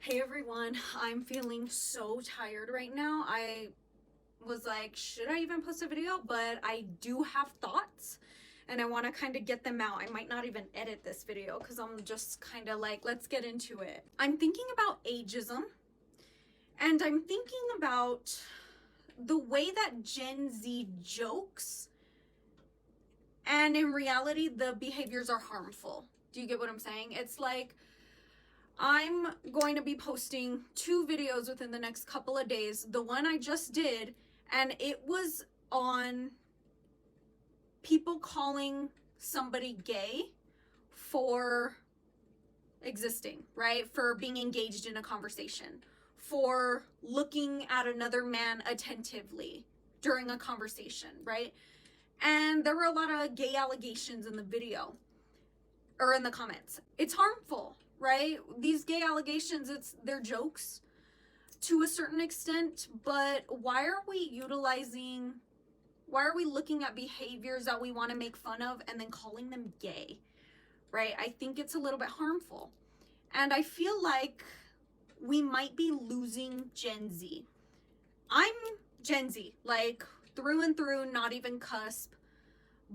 Hey everyone, I'm feeling so tired right now. I was like, should I even post a video? But I do have thoughts and I want to kind of get them out. I might not even edit this video because I'm just kind of like, let's get into it. I'm thinking about ageism and I'm thinking about the way that Gen Z jokes, and in reality, the behaviors are harmful. Do you get what I'm saying? It's like, I'm going to be posting 2 videos within the next couple of days. The one I just did, and it was on people calling somebody gay for existing, right? For being engaged in a conversation, for looking at another man attentively during a conversation, right? And there were a lot of gay allegations in the video or in the comments. It's harmful, right? These gay allegations, they're jokes to a certain extent, but why are we looking at behaviors that we want to make fun of and then calling them gay, right? I think it's a little bit harmful. And I feel like we might be losing Gen Z. I'm Gen Z, like through and through, not even cusp,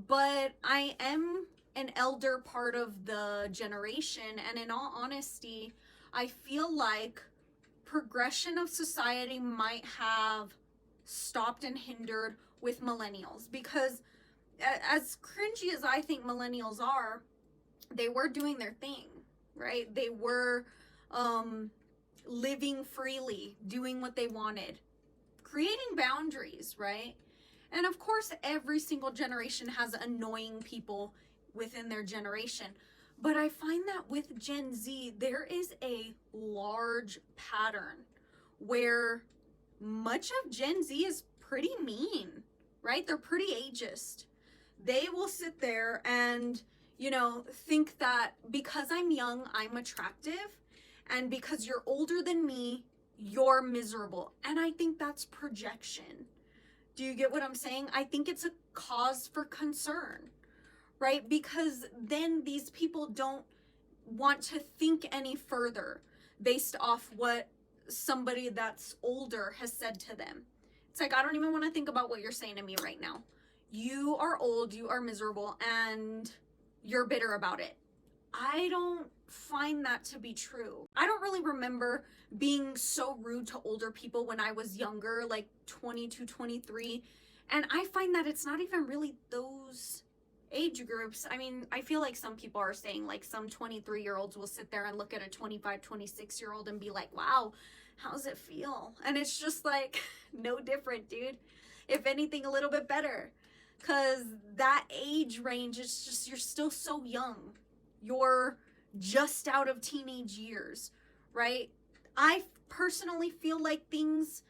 but I am an elder part of the generation, and in all honesty, I feel like progression of society might have stopped and hindered with millennials, because as cringy as I think millennials are, they were doing their thing, right? They were living freely, doing what they wanted, creating boundaries, right? And of course, every single generation has annoying people within their generation. But I find that with Gen Z, there is a large pattern where much of Gen Z is pretty mean, right? They're pretty ageist. They will sit there and, think that because I'm young, I'm attractive, and because you're older than me, you're miserable. And I think that's projection. Do you get what I'm saying? I think it's a cause for concern, right? Because then these people don't want to think any further based off what somebody that's older has said to them. It's like, I don't even want to think about what you're saying to me right now. You are old, you are miserable, and you're bitter about it. I don't find that to be true. I don't really remember being so rude to older people when I was younger, like 22, 23. And I find that it's not even really those age groups. I mean, I feel like some people are saying, like, some 23-year-olds will sit there and look at a 25, 26-year-old and be like, wow, how's it feel? And it's just like, no different, dude. If anything, a little bit better. Because that age range is just, you're still so young. You're just out of teenage years, right? I personally feel like things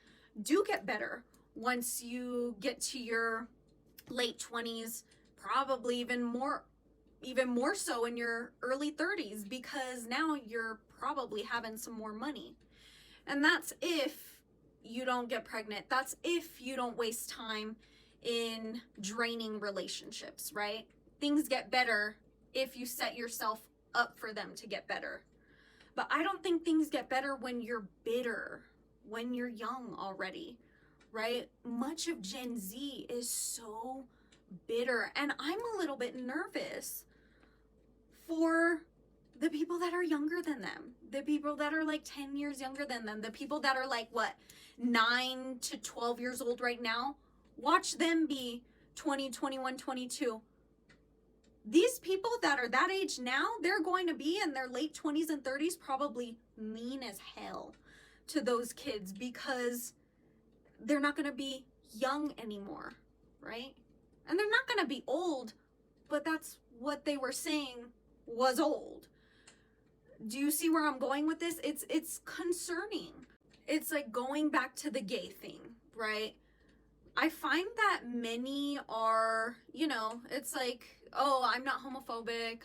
do get better once you get to your late 20s, probably even more so in your early 30s, because now you're probably having some more money. And that's if you don't get pregnant. That's if you don't waste time in draining relationships, right? Things get better if you set yourself up for them to get better. But I don't think things get better when you're bitter, when you're young already, right? Much of Gen Z is so bitter, and I'm a little bit nervous for the people that are younger than them, the people that are like 10 years younger than them, the people that are like, 9 to 12 years old right now. Watch them be 20, 21, 22. These people that are that age now, they're going to be in their late 20s and 30s, probably mean as hell to those kids, because they're not going to be young anymore, right? And they're not going to be old, but that's what they were saying was old. Do you see where I'm going with this? It's concerning. It's like going back to the gay thing, right? I find that many are, it's like, oh, I'm not homophobic.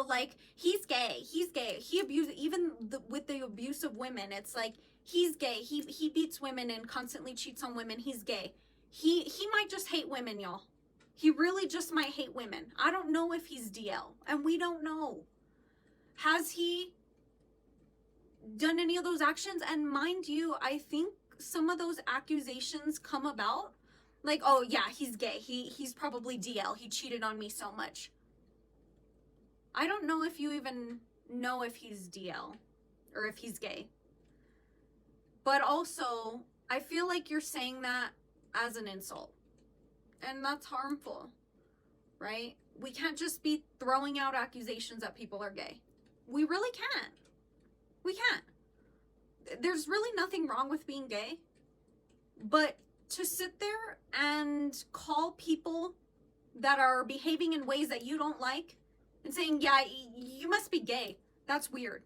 Like, he's gay. He abuses, even with the abuse of women. It's like, he's gay. He beats women and constantly cheats on women. He's gay. He might just hate women, y'all. He really just might hate women. I don't know if he's DL, and we don't know. Has he done any of those actions. And mind you, I think some of those accusations come about like, oh yeah, he's gay. He's probably DL. He cheated on me so much. I don't know if you even know if he's DL or if he's gay. But also, I feel like you're saying that as an insult. And that's harmful, right? We can't just be throwing out accusations that people are gay. We really can't. We can't. There's really nothing wrong with being gay. But to sit there and call people that are behaving in ways that you don't like and saying, yeah, you must be gay, that's weird,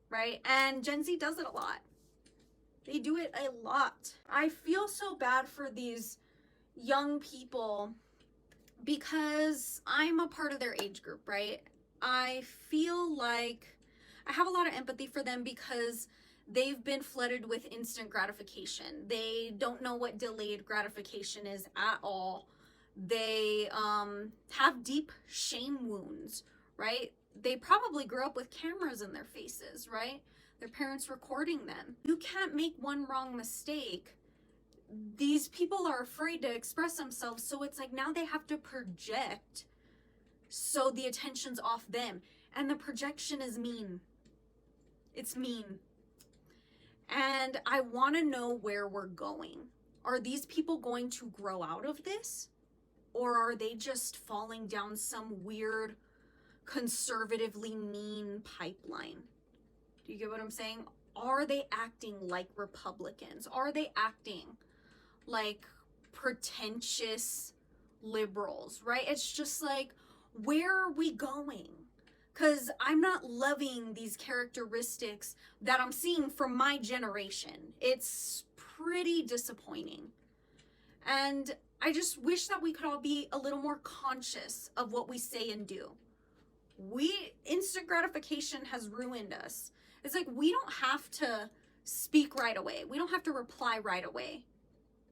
right? And Gen Z does it a lot. They do it a lot. I feel so bad for these young people because I'm a part of their age group, right? I feel like I have a lot of empathy for them because they've been flooded with instant gratification. They don't know what delayed gratification is at all. They have deep shame wounds, right? They probably grew up with cameras in their faces, right? Their parents recording them. You can't make one wrong mistake. These people are afraid to express themselves, so it's like now they have to project so the attention's off them. And the projection is mean. It's mean. And I want to know where we're going. Are these people going to grow out of this? Or are they just falling down some weird, conservatively mean pipeline? Do you get what I'm saying? Are they acting like Republicans? Are they acting like pretentious liberals, right? It's just like, where are we going? Because I'm not loving these characteristics that I'm seeing from my generation. It's pretty disappointing. And I just wish that we could all be a little more conscious of what we say and do. Instant gratification has ruined us. It's like we don't have to speak right away. We don't have to reply right away.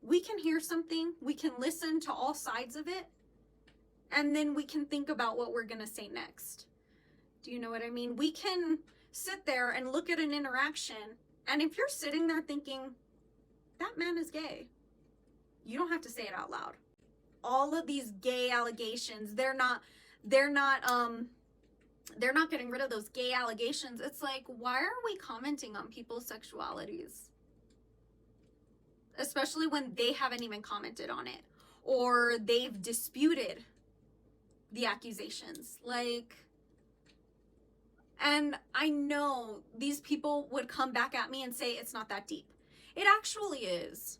We can hear something, we can listen to all sides of it, and then we can think about what we're going to say next. Do you know what I mean? We can sit there and look at an interaction, and if you're sitting there thinking, that man is gay, you don't have to say it out loud. All of these gay allegations, they're not getting rid of those gay allegations. It's like, why are we commenting on people's sexualities? Especially when they haven't even commented on it or they've disputed the accusations. Like, and I know these people would come back at me and say it's not that deep. It actually is.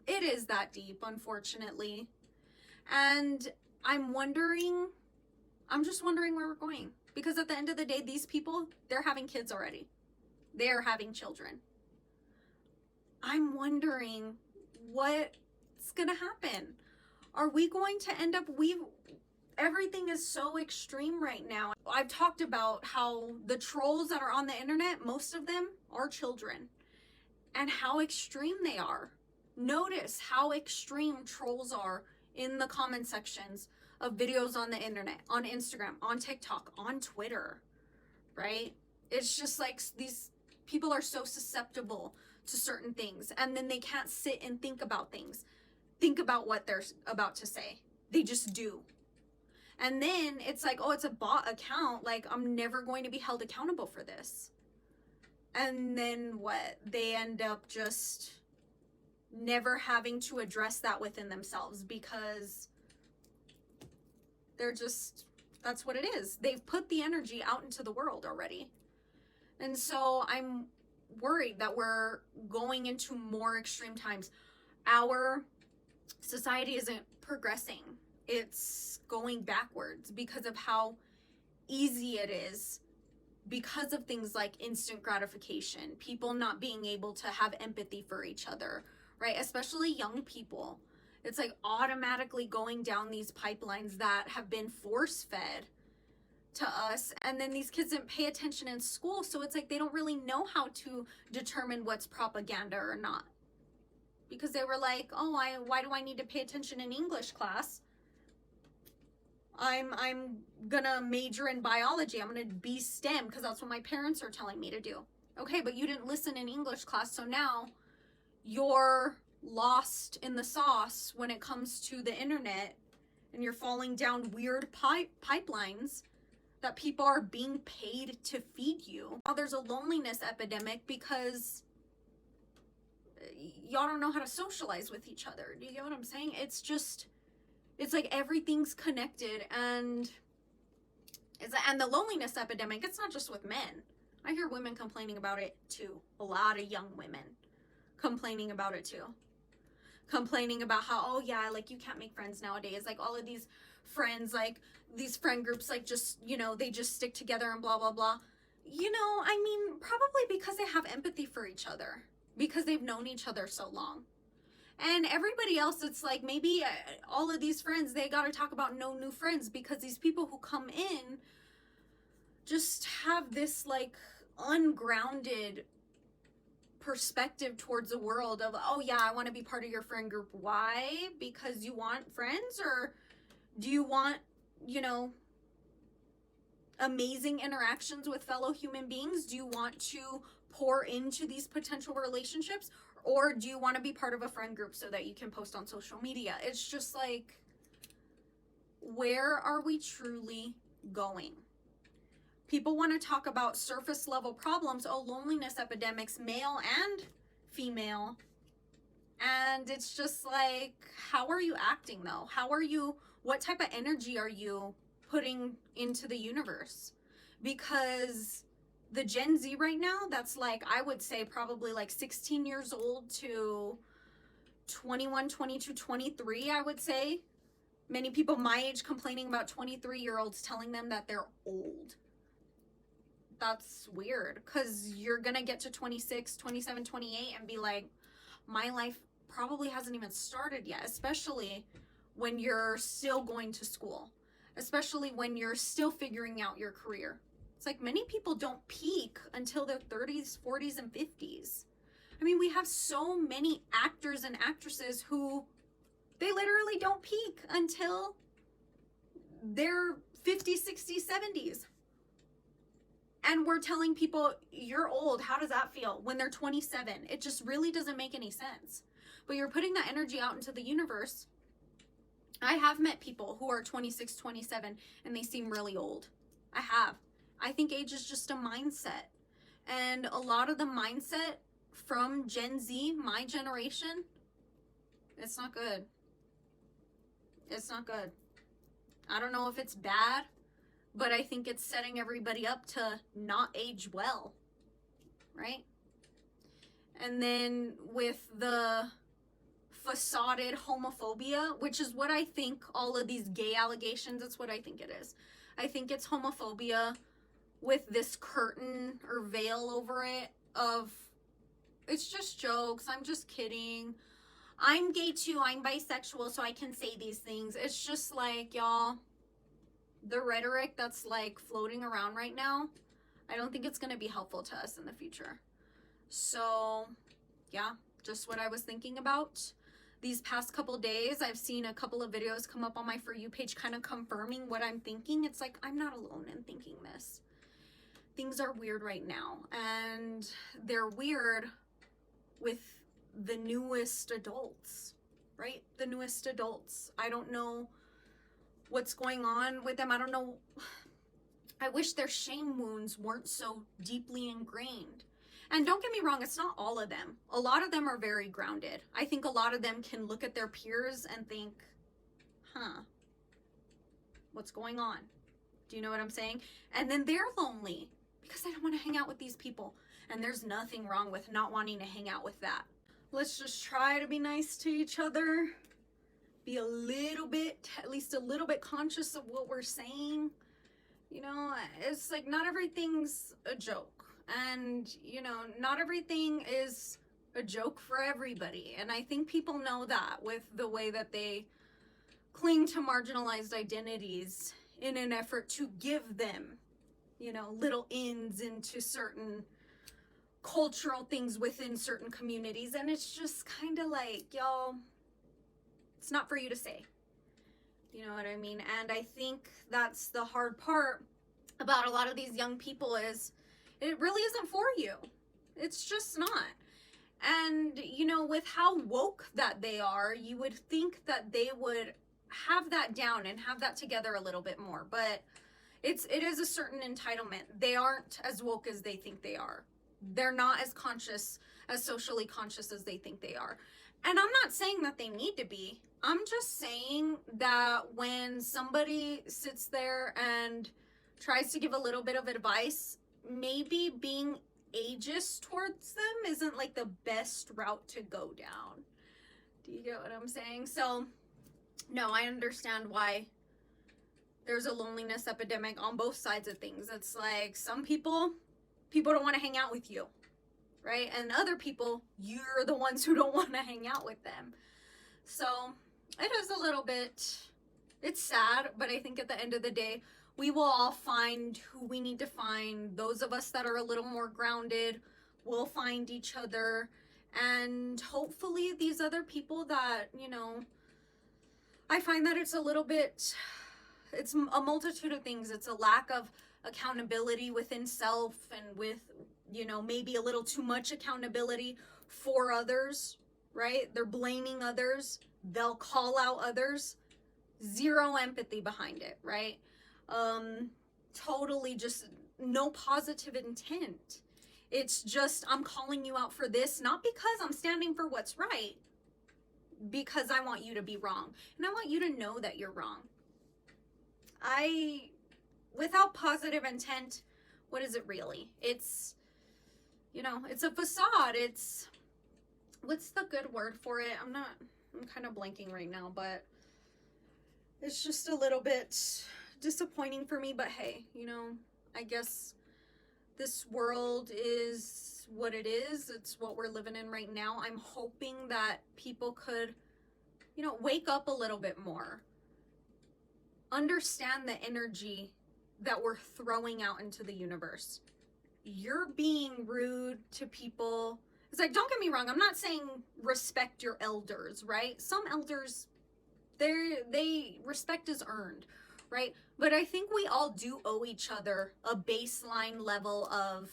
It is that deep, unfortunately. And I'm just wondering where we're going. Because at the end of the day, these people, they're having kids already. They're having children. I'm wondering what's going to happen. Are we going to end up, everything is so extreme right now. I've talked about how the trolls that are on the internet, most of them are children, and how extreme they are. Notice how extreme trolls are in the comment sections of videos on the internet, on Instagram, on TikTok, on Twitter, right? It's just like these people are so susceptible to certain things, and then they can't sit and think about things, think about what they're about to say. They just do. And then it's like, oh, it's a bot account. Like, I'm never going to be held accountable for this. And then what? They end up just never having to address that within themselves because they're just, that's what it is. They've put the energy out into the world already. And so I'm worried that we're going into more extreme times. Our society isn't progressing. It's going backwards because of how easy it is, because of things like instant gratification, people not being able to have empathy for each other, right? Especially young people. It's like automatically going down these pipelines that have been force-fed to us, and then these kids didn't pay attention in school, so it's like they don't really know how to determine what's propaganda or not. Because they were like, oh, why do I need to pay attention in English class? I'm gonna major in biology. I'm gonna be STEM because that's what my parents are telling me to do. Okay, but you didn't listen in English class, so now you're lost in the sauce when it comes to the internet, and you're falling down weird pipelines that people are being paid to feed you. Now there's a loneliness epidemic because y'all don't know how to socialize with each other. Do you get what I'm saying? It's just, it's like everything's connected, and the loneliness epidemic, it's not just with men. I hear women complaining about it too. A lot of young women complaining about it too. Complaining about how, oh yeah, like you can't make friends nowadays. Like all of these friends, like these friend groups, like just, you know, they just stick together and blah, blah, blah. You know, I mean, probably because they have empathy for each other, because they've known each other so long. And everybody else, it's like maybe all of these friends, they got to talk about no new friends, because these people who come in just have this like ungrounded perspective towards the world of, oh yeah, I want to be part of your friend group. Why? Because you want friends? Or do you want, you know, amazing interactions with fellow human beings? Do you want to pour into these potential relationships? Or do you want to be part of a friend group so that you can post on social media? It's just like, where are we truly going? People want to talk about surface level problems, oh, loneliness epidemics, male and female. And it's just like, how are you acting though? What type of energy are you putting into the universe? Because the Gen Z right now, that's like, I would say probably like 16 years old to 21, 22, 23, I would say. Many people my age complaining about 23-year-olds telling them that they're old. That's weird, because you're gonna get to 26, 27, 28 and be like, my life probably hasn't even started yet, especially when you're still going to school, especially when you're still figuring out your career. It's like many people don't peak until their 30s, 40s, and 50s. I mean, we have so many actors and actresses who they literally don't peak until their 50s, 60s, 70s. And we're telling people, you're old. How does that feel? When they're 27. It just really doesn't make any sense. But you're putting that energy out into the universe. I have met people who are 26, 27, and they seem really old. I have. I think age is just a mindset. And a lot of the mindset from Gen Z, my generation, it's not good. It's not good. I don't know if it's bad, but I think it's setting everybody up to not age well, right? And then with the facaded homophobia, which is what I think all of these gay allegations, it's what I think it is. I think it's homophobia with this curtain or veil over it of, it's just jokes, I'm just kidding, I'm gay too, I'm bisexual, so I can say these things. It's just like, y'all, the rhetoric that's like floating around right now, I don't think it's going to be helpful to us in the future. So yeah, just what I was thinking about. These past couple days, I've seen a couple of videos come up on my For You page kind of confirming what I'm thinking. It's like, I'm not alone in thinking this. Things are weird right now, and they're weird with the newest adults, right? The newest adults. I don't know what's going on with them. I don't know. I wish their shame wounds weren't so deeply ingrained. And don't get me wrong, it's not all of them. A lot of them are very grounded. I think a lot of them can look at their peers and think, huh, what's going on? Do you know what I'm saying? And then they're lonely because they don't want to hang out with these people. And there's nothing wrong with not wanting to hang out with that. Let's just try to be nice to each other. Be a little bit, at least a little bit conscious of what we're saying. You know, it's like not everything's a joke. And, you know, not everything is a joke for everybody. And I think people know that with the way that they cling to marginalized identities in an effort to give them, you know, little ins into certain cultural things within certain communities. And it's just kind of like, y'all, it's not for you to say. You know what I mean? And I think that's the hard part about a lot of these young people is it really isn't for you. It's just not. And, you know, with how woke that they are, you would think that they would have that down and have that together a little bit more. But it is a certain entitlement. They aren't as woke as they think they are. They're not as conscious, as socially conscious as they think they are. And I'm not saying that they need to be. I'm just saying that when somebody sits there and tries to give a little bit of advice, maybe being ageist towards them isn't like the best route to go down. Do you get what I'm saying? So, no, I understand why there's a loneliness epidemic on both sides of things. It's like some people don't want to hang out with you, right? And other people, you're the ones who don't want to hang out with them. So it is a little bit, it's sad, but I think at the end of the day, we will all find who we need to find. Those of us that are a little more grounded will find each other. And hopefully these other people that, you know, I find that it's a little bit, it's a multitude of things. It's a lack of accountability within self and with, you know, maybe a little too much accountability for others, right? They're blaming others. They'll call out others. Zero empathy behind it, right? Totally just no positive intent. It's just, I'm calling you out for this, not because I'm standing for what's right, because I want you to be wrong. And I want you to know that you're wrong. Without positive intent, what is it really? It's, you know, it's a facade. It's, what's the good word for it? I'm kind of blanking right now, but it's just a little bit disappointing for me. But hey, you know, I guess this world is what it is. It's what we're living in right now. I'm hoping that people could, you know, wake up a little bit more. Understand the energy that we're throwing out into the universe. You're being rude to people. It's like, don't get me wrong, I'm not saying respect your elders, right? Some elders, they respect is earned, right? But I think we all do owe each other a baseline level of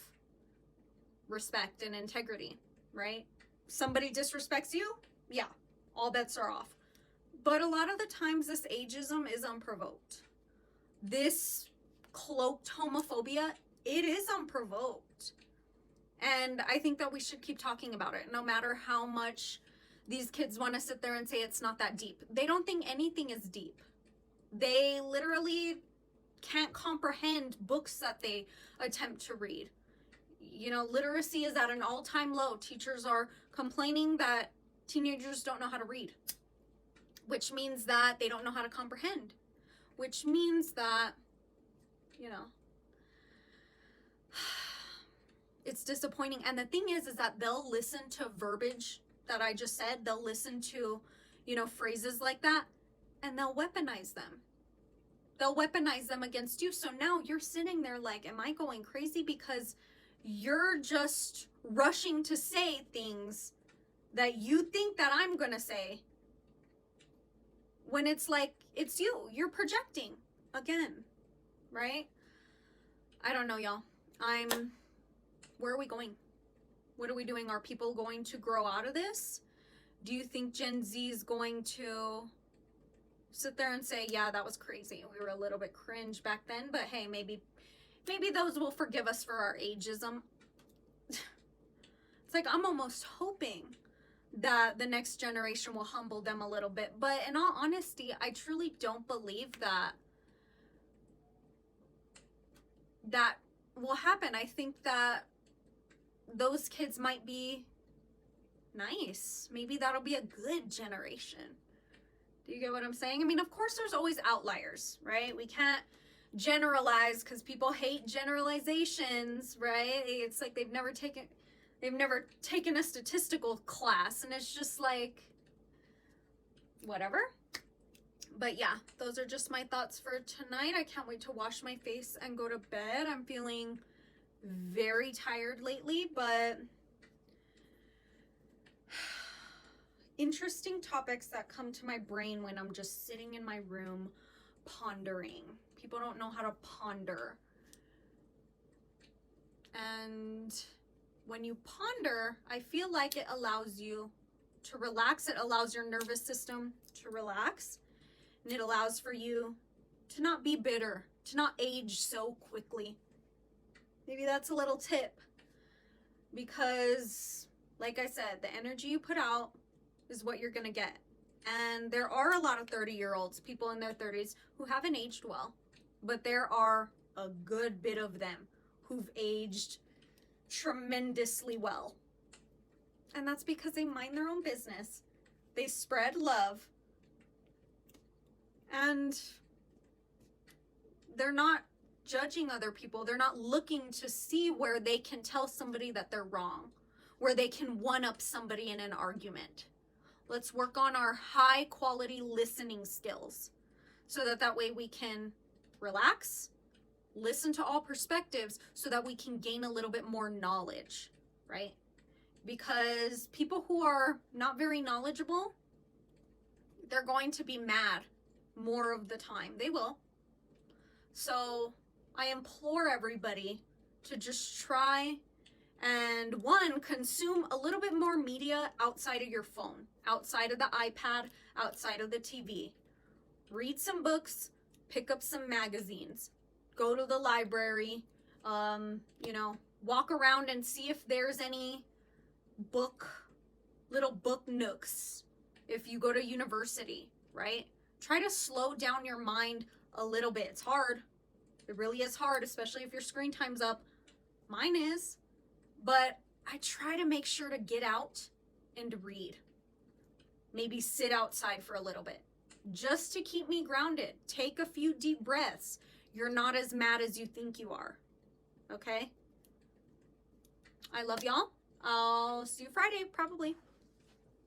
respect and integrity, right? Somebody disrespects you, yeah, all bets are off. But a lot of the times this ageism is unprovoked. This cloaked homophobia, it is unprovoked. And I think that we should keep talking about it, no matter how much these kids want to sit there and say it's not that deep. They don't think anything is deep. They literally can't comprehend books that they attempt to read. You know, literacy is at an all-time low. Teachers are complaining that teenagers don't know how to read, which means that they don't know how to comprehend, which means that, you know, it's disappointing. And the thing is that they'll listen to verbiage that I just said. They'll listen to, you know, phrases like that, and they'll weaponize them. They'll weaponize them against you. So now you're sitting there like, am I going crazy? Because you're just rushing to say things that you think that I'm going to say, when it's like, it's you. You're projecting again, right? I don't know, y'all. Where are we going? What are we doing? Are people going to grow out of this? Do you think Gen Z is going to sit there and say, yeah, that was crazy. We were a little bit cringe back then, but hey, maybe those will forgive us for our ageism. It's like, I'm almost hoping that the next generation will humble them a little bit. But in all honesty, I truly don't believe that will happen. I think that those kids might be nice. Maybe that'll be a good generation. Do you get what I'm saying? I mean, of course there's always outliers, right? We can't generalize because people hate generalizations, right? It's like they've never taken a statistical class, and it's just like, whatever. But yeah, those are just my thoughts for tonight. I can't wait to wash my face and go to bed. I'm feeling very tired lately, but interesting topics that come to my brain when I'm just sitting in my room pondering. People don't know how to ponder. And when you ponder, I feel like it allows you to relax. It allows your nervous system to relax. And it allows for you to not be bitter, to not age so quickly. Maybe that's a little tip. Because, like I said, the energy you put out is what you're going to get. And there are a lot of 30-year-olds, people in their 30s, who haven't aged well. But there are a good bit of them who've aged tremendously well. And that's because they mind their own business. They spread love. And they're not judging other people. They're not looking to see where they can tell somebody that they're wrong, where they can one-up somebody in an argument. Let's work on our high quality listening skills so that way we can relax, listen to all perspectives so that we can gain a little bit more knowledge, right? Because people who are not very knowledgeable, they're going to be mad more of the time. They will. So I implore everybody to just try and, one, consume a little bit more media outside of your phone, outside of the iPad, outside of the TV. Read some books, pick up some magazines, go to the library, walk around and see if there's any little book nooks if you go to university, right? Try to slow down your mind a little bit. It's hard. It really is hard, especially if your screen time's up. Mine is. But I try to make sure to get out and read. Maybe sit outside for a little bit, just to keep me grounded. Take a few deep breaths. You're not as mad as you think you are. Okay? I love y'all. I'll see you Friday, probably.